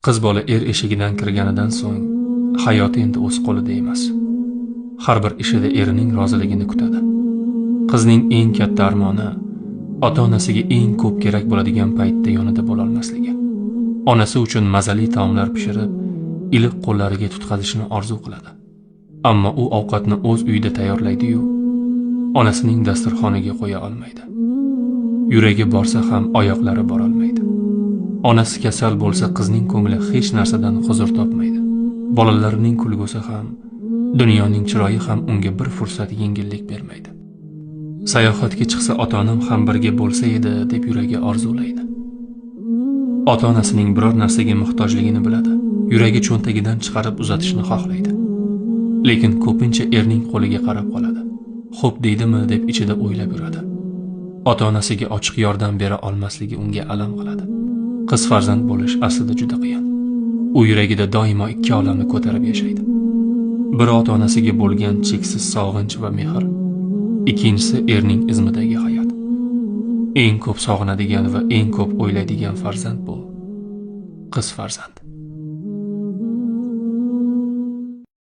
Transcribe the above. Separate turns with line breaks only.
Qiz bola eshigidan kirganidan so'ng hayoti endi o'z qo'lida emas. Har bir ishida erining roziligini kutadi. Qizning eng katta armoni ota-onasiga eng ko'p kerak bo'ladigan paytda yonida bo'la olmasligi. Onasi uchun mazali taomlar pishirib, iliq qo'llariga tutqazishni orzu qiladi. Ammo u ovqatni o'z uyida tayyorlaydi-yu, onasining dasturxoniga qo'ya olmaydi. Yuragi borsa ham oyoqlari bora olmaydi. Onasi kasal bo'lsa qizning ko'ngli hech narsadan huzur topmaydi. Bolalarining kulgusi ham, dunyoning chiroyi ham unga bir fursat yengillik bermaydi. Sayohatga chiqsa ota-onam ham birga bo'lsa edi deb yuragi orzulaydi. Ota-onasining biror narsaga muhtojligini biladi. Yuragi cho'ntagidan chiqarib uzatishni xohlaydi. Lekin ko'pincha erning qo'liga qarab qoladi. Xo'p deydimi deb ichida o'ylab yuradi. Ota-onasiga ochiq yordam bera olmasligi unga alam qiladi. Qiz farzand bo'lish aslida juda qiyin. U yuragida doimo ikki olamni ko'tarib yashaydi. Bir ota-onasiga bo'lgan cheksiz sog'inch va mehr, ikkinchisi erning izmidagi hayot. Eng ko'p sog'inadigan va eng ko'p o'ylaydigan farzand bu qiz farzand.